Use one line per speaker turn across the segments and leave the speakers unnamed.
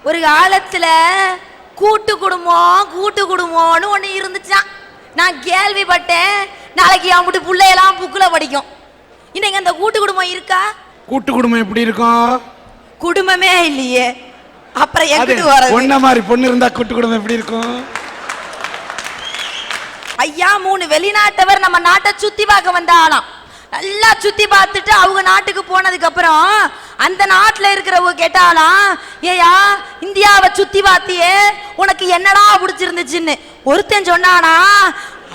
ஒரு காலத்துல கூட்டு குடும்பம்னு ஒண்ணு இருந்துச்சான். நான் கேள்விப்பட்டேன். நாளைக்கு அம்பிட்டு பிள்ளையெல்லாம் புக்குல படிக்கும். இன்னைக்கு அந்த கூட்டு குடும்பம் இருக்கா?
கூட்டு குடும்பம் எப்படி இருக்கும்?
குடும்பமே இல்லையே, அப்புறம் எங்கிட்டு வர்றது?
ஒன்ன மாதிரி பொண்ணு இருந்தா கூட்டு குடும்பம் எப்படி இருக்கும்?
ஐயா, 3 வெளிநாட்டவர் நம்ம நாட்டை சுத்தி பார்க்க வந்தாலாம். நல்லா சுத்தி பார்த்துட்டு அவங்க நாட்டுக்கு போனதுக்கு அப்புறம் அந்த நாட்டுல இருக்கிறவங்க கேட்டாலாம், ஏயா இந்தியாவை சுத்தி பார்த்தியே, உனக்கு என்னடா பிடிச்சிருந்துச்சுன்னு. ஒருத்தன் சொன்னானா,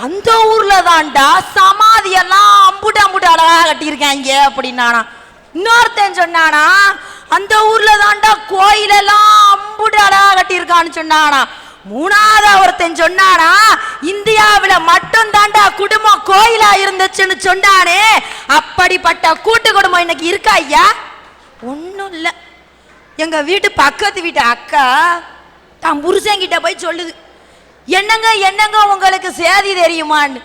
அந்த ஊர்ல தான்டா சமாதி எல்லாம் அம்புட்டு அழகா கட்டியிருக்காங்க அப்படின்னானா. இன்னொருத்தன் சொன்னானா, அந்த ஊர்ல தான்டா கோயிலெல்லாம் அம்புட்டு அழகா கட்டியிருக்கான்னு சொன்னானா. மூணாவது ஒருத்தன் சொன்னானா, இந்தியாவில மட்டும் தாண்டா குடும்பம் கோயிலா இருந்துச்சுன்னு சொன்னானே. அப்படிப்பட்ட கூட்டு குடும்பம் இன்னைக்கு இருக்கா ஐயா? ஒன்னும் இல்ல. எங்க வீட்டு பக்கத்து வீட்டு அக்கா தான் புருஷன்கிட்ட போய் சொல்லுது, என்னங்க உங்களுக்கு செய்தி தெரியுமான்னு.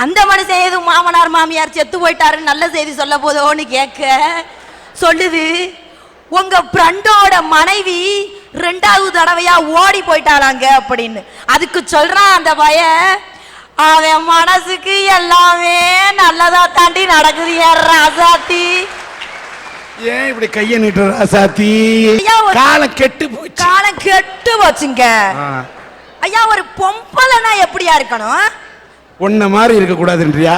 அந்த மனுஷன் எதுவும் மாமனார் மாமியார் செத்து போயிட்டாருன்னு நல்ல செய்தி சொல்ல போதோன்னு கேட்க சொல்லுது, உங்க ஃப்ரெண்டோட மனைவி 2வது தடவையா ஓடி போயிட்டாளாங்க அப்படின்னு. அதுக்கு சொல்றான் அந்த பையன், அவன் மனசுக்கு எல்லாமே நல்லதா தாண்டி நடக்குது ராசாத்தி.
ஏன் இப்படி கைய நீட்டுற ராசாத்தி? காலம் கெட்டு
போச்சுங்க ஐயா. ஒரு பொம்பளைனா எப்படியா இருக்கணும்?
ஒன்ன மாதிரி இருக்க கூடாதுன்றியா?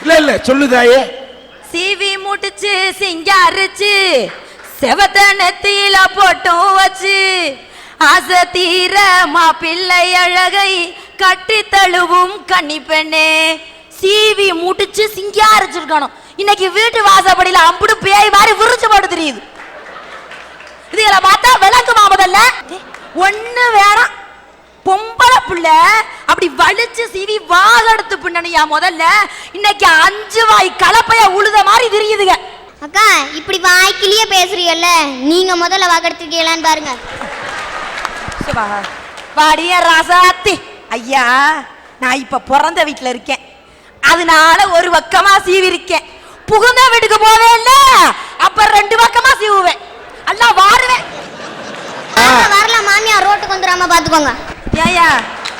இல்ல சொல்லுதாயே.
சீவி முட்டிச்சு சிங்காரிச்சு செவத்த நெத்தியில போட்டும் வச்சு ஆசை தீர மாப்பிள்ளை அழகை கட்டி தழுவும் கன்னி பெண்ணே. சீவி முட்டிச்சு சிங்காரிச்சிருக்கணும். இன்னைக்கு வீட்டு வாசப்படியில அம்புடு பேய் மாதிரி விரிச்சு போட்டு தெரியுது. இதுல பார்த்தா விளக்குமா? முதல்ல ஒண்ணு வேணாம். பொம்பளை புள்ள அப்படி வலிச்சு சீவி வாகெடுத்து பின்னணியா முதல்ல. இன்னைக்கு 5 வாய் கலப்பைய உழுத மாதிரி தெரியுதுங்க.
அக்கா, இப்படி வாய்க்கிலேயே பேசுறீங்கல்ல, நீங்க முதல்ல வாகெடுத்துக்கலான்னு பாருங்க.
வாடிய ராசாத்தி. ஐயா, நான் இப்ப பிறந்த வீட்டுல இருக்கேன், அதனால ஒரு பக்கமா சீவி இருக்கேன். புகுந்த வீட்டுக்கு போவேன் இல்ல, அப்ப 2 பக்கமா சீவுவேன். எல்லாம் வாருவேன்.
வரல மாமியார் ரோட்டுக்கு வந்துடாம பாத்துக்கோங்க.
ஏயா,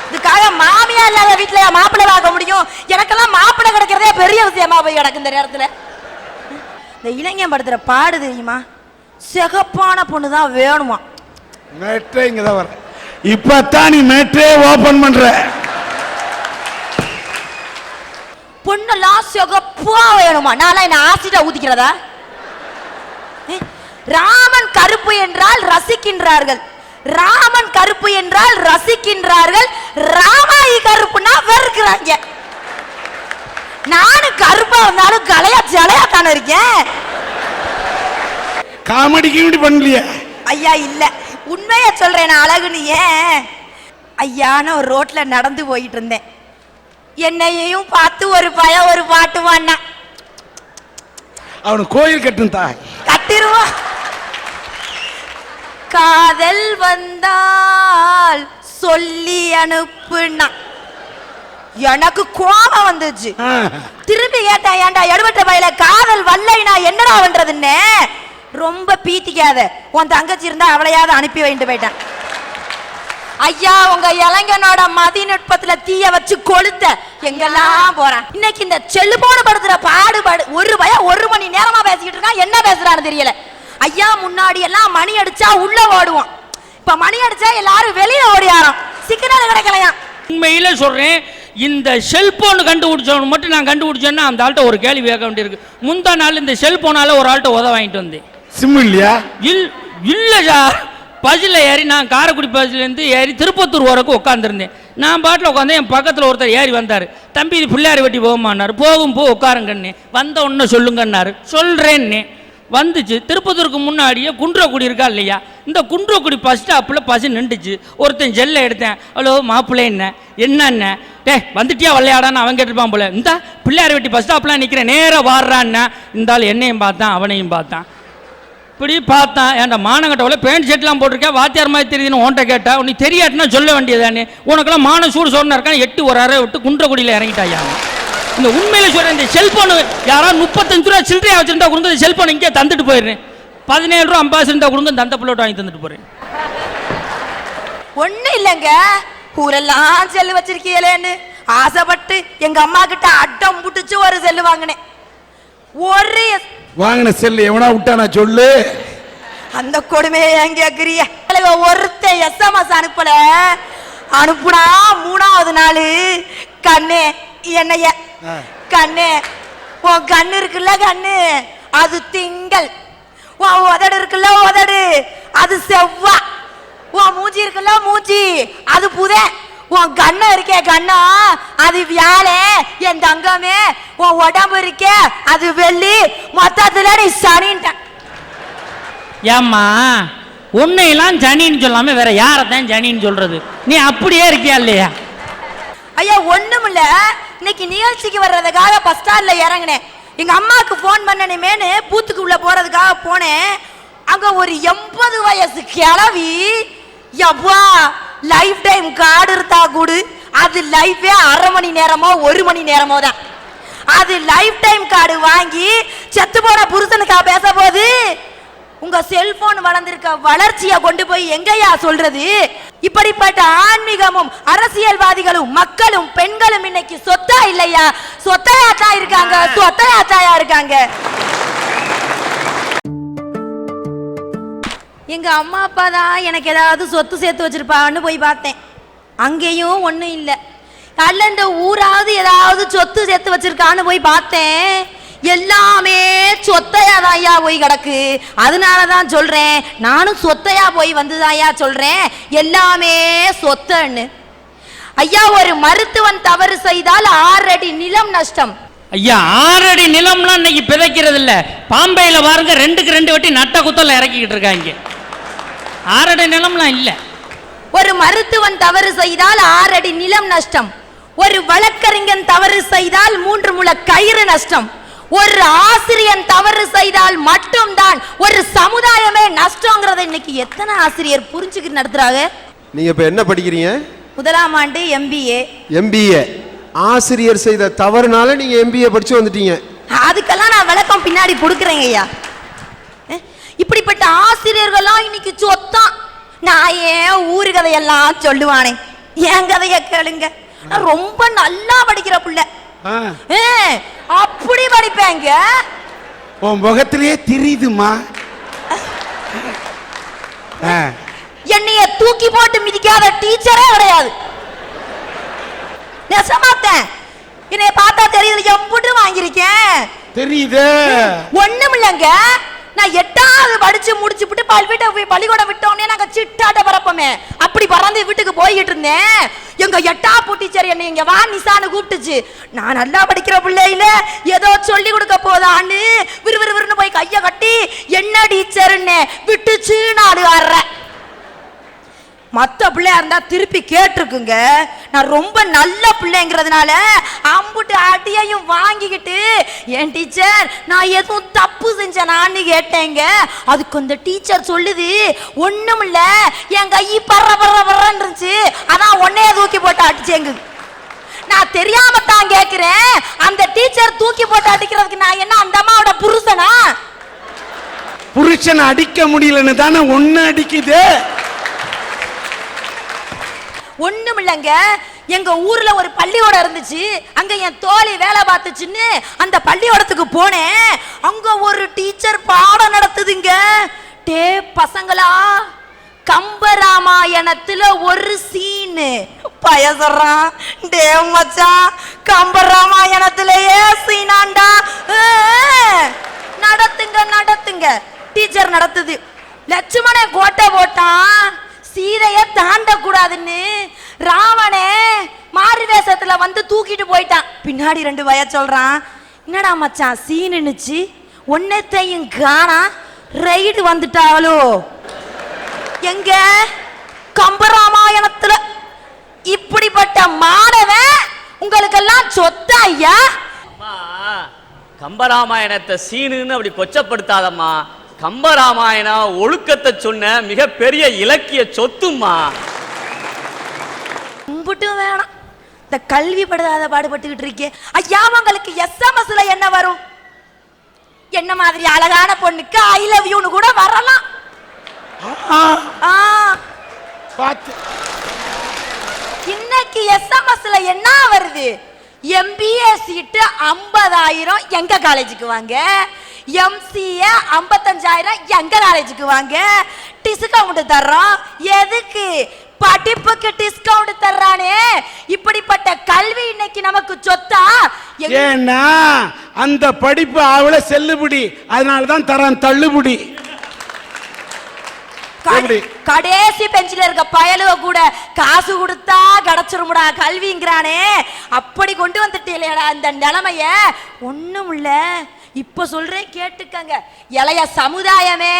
இதுக்காக மாமியா இல்லாத வீட்டுல மாப்பிள்ளை பார்க்க முடியும்? எனக்கெல்லாம் மாப்பிள்ளை கிடைக்கிறதே பெரிய விஷயமா போய் கிடக்கு இந்த நேரத்துல. இந்த இளைஞன் படுத்துற பாடு தெரியுமா? சிகப்பான பொண்ணுதான் வேணுமா?
மேட்ரே இங்கதான் வர. இப்பதான் நீ மேட்ரே ஓபன் பண்ற.
பொண்ணெல்லாம் சிகப்பா வேணுமா? நான் என்ன ஆசிட்டா ஊத்திக்கிறதா? ராமன் கருப்பு என்றால் ரசிக்கின்றார்கள், ராமன் கருப்பு என்றால் ரசிக்கின்றார்கள், ராமாயி கருப்புனா வெறுக்கிறாங்க. நானும் கருப்பா வந்தாலும் கலையா ஜலையா தானே இருக்கேன்.
காமெடிக்கு பண்ணலையே
ஐயா. இல்ல, உண்மையா சொல்றேன், நான் அழகுன்னு. ஏன் ஐயா, நான் ஒரு ரோட்ல நடந்து போயிட்டு இருந்தேன். என்னையையும் பார்த்து ஒரு பையன் ஒரு பாட்டு வான்னா.
அவனுக்கு கோயில் கட்டும் தாய்
கட்டிருவா. காதல் வந்தால் சொல்லி அனுப்புனா. எனக்கு கோபம் வந்துச்சு. திருப்பி கேட்டேன், ஏன்டா எடுபட்ட பையில காதல் வல்லைனா என்னடா பண்றதுன்னு. ரொம்ப பீத்திக்காத, உன் தங்கச்சி இருந்தா அவளையாவது அனுப்பி வைட்டு போயிட்டேன். ஐயா, உங்க இளைஞனோட மதிநுட்பத்துல தீய வச்சு கொளுத்த எங்கெல்லாம் போறான். இன்னைக்கு இந்த செல்லுபோன படுத்துற பாடுபாடு. ஒரு பையன் 1 மணி நேரமா பேசிக்கிட்டு இருக்கான், என்ன பேசுறான்னு தெரியல. ஐயா, முன்னாடி எல்லாம் மணி அடிச்சா உள்ள ஓடுவோம், இப்ப மணி அடிச்சா எல்லாரும் வெளியே ஓடியாரோம். சிக்னல் கிடைக்கலையா?
உண்மையில சொல்றேன், இந்த செல்போன் கண்டுபிடிச்சவனு மட்டும் நான் கண்டுபிடிச்சேன்னா அந்த ஆள்கிட்ட ஒரு கேள்வி கேட்க வேண்டியிருக்கு. முந்தா நாள் இந்த செல்போனால ஒரு ஆள்கிட்ட உதவ வாங்கிட்டு வந்தேன்.
சிம் இல்லையா?
இல்ல சார், பஸ்ஸில் ஏறி நான் காரைக்குடி பஸ்லேருந்து ஏறி திருப்பத்தூர் வரைக்கும் உட்காந்துருந்தேன். நான் பாட்டில் உட்காந்து என் பக்கத்தில் ஒருத்தர் ஏறி வந்தார். தம்பி இது பிள்ளையார் வெட்டி போகுமான்னாரு. போகும் உட்காருங்கண்ணே. வந்த ஒன்று சொல்லுங்கன்னாரு. சொல்கிறேன்னே. வந்துச்சு. திருப்பத்தூருக்கு முன்னாடியே குன்றக்குடி இருக்கா இல்லையா, இந்த குன்றக்குடி பஸ் ஸ்டாப்பில் பஸ் நின்றுச்சு. ஒருத்தன் ஜெல்லை எடுத்தேன். ஹலோ மாப்பிள்ளை என்னென்ன வந்துட்டியா விளையாடான்னு அவன் கேட்டுருப்பான் போல. இந்த பிள்ளையார் வெட்டி பஸ் ஸ்டாப்லாம் நிற்கிறேன், நேராக வாடுறான்னா. இந்த ஆள் என்னையும் பார்த்தான் அவனையும் பார்த்தான். இப்படி பார்த்தான். ஏன்டா மானங்கட்டவில் பேண்ட் ஷர்ட்லாம் போட்டிருக்கேன், வாத்தியார் மாதிரி தெரியுதுன்னு உன்ட்ட கேட்டா. உனக்கு தெரியாட்டுன்னா சொல்ல வேண்டியதானே. உனக்கெல்லாம் மான சூடு சொன்னா இருக்கான்னு 8 ஒரு அறை விட்டு குன்றக்குடியில் இறங்கிட்டாயா. இந்த உண்மையில சொல்றேன், இந்த செல்போன் யாராவது 35 ரூபா சில்லறையா வச்சிருந்தா கொடுத்து செல்போன் இங்கே தந்துட்டு போயிடுறேன். 17 ரூபா அம்பாசி இருந்தா கொடுங்க, தந்த புள்ளோட்டு வாங்கி தந்துட்டு போறேன்.
ஒண்ணு இல்லைங்க, ஊரெல்லாம் செல்லு வச்சிருக்கீங்களேன்னு ஆசைப்பட்டு எங்க அம்மா கிட்ட அட்டம் புடிச்சு ஒரு செல்லு வாங்கினேன். ஒரு
வாங்கின செல்லு எவனா விட்டானா சொல்லு.
அந்த கொடுமையை ஏன் கேக்குறிய? ஒருத்தன் SMS அனுப்பல, அனுப்புனா 3வது நாள் கண்ணே என்னைய கண்ணே உன் கண்ணு இருக்குல்ல கண்ணு அது திங்கள், உன் உதடு இருக்குல்ல உதடு அது செவ்வா, உன் மூஞ்சி இருக்குல்ல மூஞ்சி அது புத, உன் கண்ணு இருக்கே கண்ணா அது வியாழே, என் தங்கமே உன் உடம்பு இருக்கே அது வெள்ளி, மொத்தத்துல நீ சனின்ட்ட.
ஏம்மா உன்னையெல்லாம் ஜனின்னு சொல்லாம வேற யாரத்தான் ஜனின்னு சொல்றது? நீ அப்படியே இருக்கியா இல்லையா?
ஐயா ஒண்ணுமில்ல, இன்னைக்கு நிகழ்ச்சிக்கு வர்றதுக்காக பஸ் ஸ்டாண்ட்ல இறங்கினேன். எங்க அம்மாவுக்கு போன் பண்ணணுமேனு பூத்துக்கு உள்ள போறதுக்காக போனேன். அங்க ஒரு 80 வயசு கிழவி, யப்பா லைஃப் டைம் கார்டு இருந்தா கூடு, அது லைஃபே 1/2 மணி நேரமோ 1 மணி நேரமோ தான். அது லைஃப் டைம் கார்டு வாங்கி செத்து போன புருஷனுக்கா பேச போது? உங்க செல்போன் வளர்ந்திருக்க வளர்ச்சியை கொண்டு போய் எங்கயா சொல்றது? இப்படிப்பட்ட ஆன்மீகமும் அரசியல்வாதிகளும் மக்களும் பெண்களும் இன்னைக்கு சொத்தா இல்லையா? சொத்தையாத்தா இருக்காங்க, சொத்தையாத்தாயா இருக்காங்க. எங்க அம்மா அப்பா தான் எனக்கு ஏதாவது சொத்து சேர்த்து வச்சிருப்பாங்கன்னு போய் பார்த்தேன். அங்கேயும் ஒண்ணும் இல்லை. அல்ல இந்த ஊராவது ஏதாவது சொத்து சேர்த்து வச்சிருக்கான்னு போய் பார்த்தேன். எல்லாமே சொத்தையாதாயா போய் கிடக்கு. அதனாலதான் சொல்றேன், நானும் சொத்தையா போய் வந்துதாயா சொல்றேன் எல்லாமே சொத்தன்னு. ஐயா ஒரு மருத்துவன் தவறு செய்தால் 6 அடி நிலம் நஷ்டம்.
ஐயா 6 அடி நிலம்லாம் இன்னைக்கு பிதைக்கிறது இல்ல. பாம்பேல பாருங்க 2க்கு 2 வெட்டி நட்ட குத்தல இறக்கிக்கிட்டு இருக்காங்க. 6 அடி நிலம்லாம் இல்ல.
ஒரு மருத்துவன் தவறு செய்தால் 6 அடி நிலம் நஷ்டம். ஒரு வழக்கறிஞன் தவறு செய்தால் 3 முழ கயிறு நஷ்டம். ஒரு ஆசிரியன் தவறு செய்தால் மட்டும்தான் ஒரு சமுதாயமே நஷ்டங்கிறத இன்னைக்கு எத்தனை ஆசிரியர் புரிஞ்சுக்கிட்டு நடத்துறாங்க?
நீங்க இப்ப என்ன படிக்கிறீங்க?
1ஆம் ஆண்டு MBA.
MBA. ஆசிரியர் செய்த தவறுனால நீங்க MBA படிச்சு வந்துட்டீங்க.
அதுக்கெல்லாம் நான் விளக்கம் பின்னாடி கொடுக்குறேங்க ஐயா. இப்படிப்பட்ட ஆசிரியர்கள்லாம் இன்னைக்கு சொத்தான். நான் ஏன் ஊரு கதையெல்லாம் சொல்லுவானே, என் கதைய கேளுங்க. நான் ரொம்ப நல்லா படிக்கிற புள்ள, அப்படி படிப்பேங்க.
உன் முகத்திலேயே தெரியுதுமா.
என்னைய தூக்கி போட்டு மிதிக்காத டீச்சரே கிடையாது. நெசமாத்தேன், என்னைய பார்த்தா தெரியுது எம்புட்டு வாங்கியிருக்கேன்.
தெரியுது.
ஒண்ணுமில்லங்க, நான் 8வது படிச்சு முடிச்சுட்டு பள்ளிக்கூடம் விட்டோன்னே நாங்க சிட்டாட்ட பறப்போமே, அப்படி பறந்து வீட்டுக்கு போய்கிட்டு இருந்தேன். எங்க 8ஆம் டீச்சர் என்னை இங்க வா நிசான்னு கூப்பிட்டுச்சு. நான் நல்லா படிக்கிற பிள்ளையில ஏதோ சொல்லி கொடுக்க போதான்னு விறுவிறுன்னு போய் கைய கட்டி என்ன டீச்சர்ன்னு விட்டுச்சு. நான் ஆடுறேன். மற்ற பிள்ளையா இருந்தா திருப்பி கேட்டிருக்குங்க. நான் ரொம்ப நல்ல பிள்ளைங்கிறதுனால அம்புட்டு அடியையும் வாங்கிக்கிட்டு, என் டீச்சர் நான் எதுவும் தப்பு செஞ்சேனான்னு கேட்டேங்க. அதுக்கு அந்த டீச்சர் சொல்லுது, ஒண்ணுமில்ல என் கை பர்றன்னு இருந்துச்சு, அதான் உன்னைய தூக்கி போட்டு அடிச்சேங்க. நான் தெரியாம தான் கேட்கிறேன், அந்த டீச்சர் தூக்கி போட்டு அடிக்கிறதுக்கு நான் என்ன அந்த அம்மாவோட புருஷனா?
புருஷன் அடிக்க முடியலன்னு தானே ஒன்னு அடிக்குது.
ஒண்ணுமில்லங்க, எங்க ஊர்ல ஒரு பள்ளியோடம் இருந்துச்சு. அங்க என் தோழி வேலை பார்த்துச்சுன்னு அந்த பள்ளியோடத்துக்கு போனேன். அங்க ஒரு டீச்சர் பாடம் நடத்துதுங்க. டே பசங்களா, கம்பராமாயணத்துல ஒரு சீனு பயசறான். டே மச்சான், கம்பராமாயணத்திலேயே சீனாண்டா. நடத்துங்க நடத்துங்க. டீச்சர் நடத்துது. லட்சுமணன் கோட்டை போட்டான், சீதைய தாண்ட கூடாதுன்னு ராவணே மாறு வேஷத்துல வந்து தூக்கிட்டு போயிட்டான். பின்னாடி 2 வய சொல்றான், என்னடா மச்சான் சீனுச்சு, ஒன்னத்தையும் காணா, ரைடு வந்துட்டாளோ? எங்க கம்பராமாயணத்துல. இப்படிப்பட்ட மாணவன் உங்களுக்கெல்லாம் சொத்தா ஐயா?
கம்பராமாயணத்தை சீனுன்னு அப்படி கொச்சப்படுத்தாதம்மா. கம்பராமாயணம் ஒழுக்கத்தை சொன்ன மிகப்பெரிய இலக்கிய சொத்துமா.
கும்பிட்டும் வேணாம், இந்த கல்வி படாத பாடுபட்டுக்கிட்டு இருக்கே ஐயா. உங்களுக்கு SMSல என்ன வரும்? என்ன மாதிரி அழகான பொண்ணுக்கு ஐ லவ் யூன்னு கூட வரலாம். ஆ,
பார்த்து
இன்னைக்கு எஸ்எம்எஸ்ல என்ன வருது? எம்பிஏ சீட்டு 50,000 எங்க காலேஜுக்கு வாங்க, எம்சிஏ 55,000 எங்க காலேஜுக்கு வாங்க, டிஸ்கவுண்ட் தர்றோம். எதுக்கு? படிப்புக்கு டிஸ்கவுண்ட் தர்றானே. இப்படிப்பட்ட கல்வி இன்னைக்கு நமக்கு சொத்தா?
ஏன்னா அந்த படிப்பு அவளை செல்லுபடி, அதனாலதான் தரான் தள்ளுபடி. எப்படி?
கடைசி பெஞ்சில இருக்க பயலுவ கூட காசு கொடுத்தா கிடைச்சிருமுடா கல்விங்கிறானே. அப்படி கொண்டு வந்துட்டீங்களா அந்த நிலைமைய? ஒண்ணும் இல்ல, இப்ப சொல்றேன் கேட்டுக்கங்க. இளைய சமுதாயமே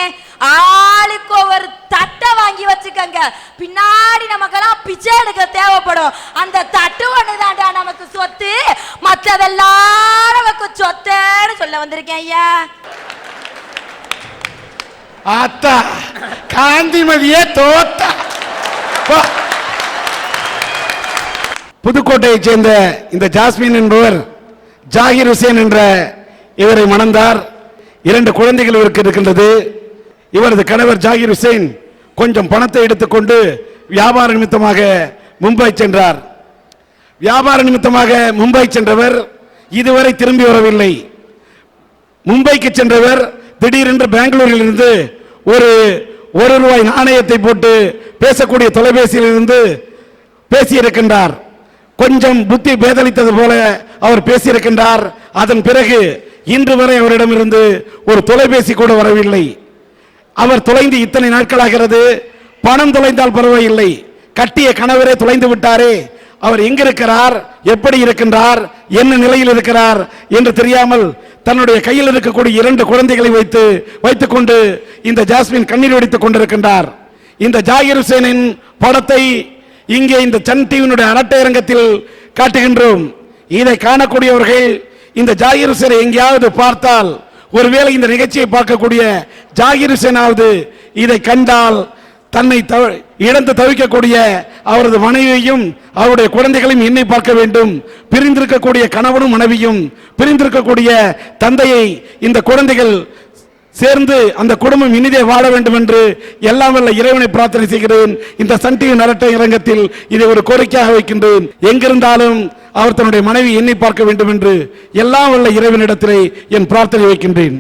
ஆளுக்கு ஒவ்வொரு தட்டை வாங்கி வச்சுக்கங்க. பின்னாடி நமக்கெல்லாம் பிச்சை எடுக்க தேவைப்படும். அந்த தட்டு ஒண்ணுதான்டா நமக்கு சொத்து, மற்றதெல்லாம் நமக்கு சொத்துன்னு சொல்ல வந்திருக்கேன் ஐயா.
ஆத்தா காந்திமதியே தோத்தா. புதுக்கோட்டையைச் சேர்ந்த இந்த ஜாஸ்மின் என்பவர் ஜாகிர் ஹுசேன் என்ற இவரை மணந்தார். 2 குழந்தைகள் இவருக்கு இருக்கின்றது. இவரது கணவர் ஜாகிர் ஹுசேன் கொஞ்சம் பணத்தை எடுத்துக்கொண்டு வியாபார நிமித்தமாக மும்பை சென்றார். வியாபார நிமித்தமாக மும்பை சென்றவர் இதுவரை திரும்பி வரவில்லை. மும்பைக்கு சென்றவர் திடீரென்று பெங்களூரில் இருந்து ஒரு ₹1 நாணயத்தை போட்டு பேசக்கூடிய தொலைபேசியில் இருந்து பேசியிருக்கின்றார். கொஞ்சம் புத்தி பேதலித்தது போல அவர் பேசியிருக்கின்றார். அதன் பிறகு இன்று வரை அவரிடமிருந்து ஒரு தொலைபேசி கூட வரவில்லை. அவர் தொலைந்து இத்தனை நாட்களாகிறது. பணம் தொலைந்தால் பரவாயில்லை, கட்டிய கணவரே தொலைந்து விட்டாரே. அவர் எங்கிருக்கிறார், எப்படி இருக்கின்றார், என்ன நிலையில் இருக்கிறார் என்று தெரியாமல் தன்னுடைய கையில் இருக்கக்கூடிய 2 குழந்தைகளை வைத்துக் கொண்டு இந்த ஜாஸ்மின் கண்ணீர் வடித்துக் கொண்டிருக்கின்றார். இந்த ஜாகிர் ஹுசேனின் படத்தை இங்கே இந்த சன் டிவியினுடைய அரட்டையரங்கத்தில் காட்டுகின்றோம். இதை காணக்கூடியவர்கள் இந்த ஜாகிர் ஹுசேனை எங்கேயாவது பார்த்தால், ஒருவேளை இந்த நிகழ்ச்சியை பார்க்கக்கூடிய ஜாகிர் ஹுசேனாவது இதை கண்டால் தன்னை இழந்து தவிக்கக்கூடிய அவரது மனைவியையும் அவருடைய குழந்தைகளையும் எண்ணி பார்க்க வேண்டும். பிரிந்திருக்கக்கூடிய கணவனும் மனைவியும், பிரிந்திருக்கக்கூடிய தந்தையை இந்த குழந்தைகள் சேர்ந்து அந்த குடும்பம் இனிதே வாழ வேண்டும் என்று எல்லாம் வல்ல இறைவனை பிரார்த்தனை செய்கிறேன். இந்த சன் டிவி அரட்டை அரங்கத்தில் இதை ஒரு கோரிக்கையாக வைக்கின்றேன். எங்கிருந்தாலும் அவர் தன்னுடைய மனைவி எண்ணி பார்க்க வேண்டும் என்று எல்லாம் வல்ல இறைவனிடத்திலே என் பிரார்த்தனை வைக்கின்றேன்.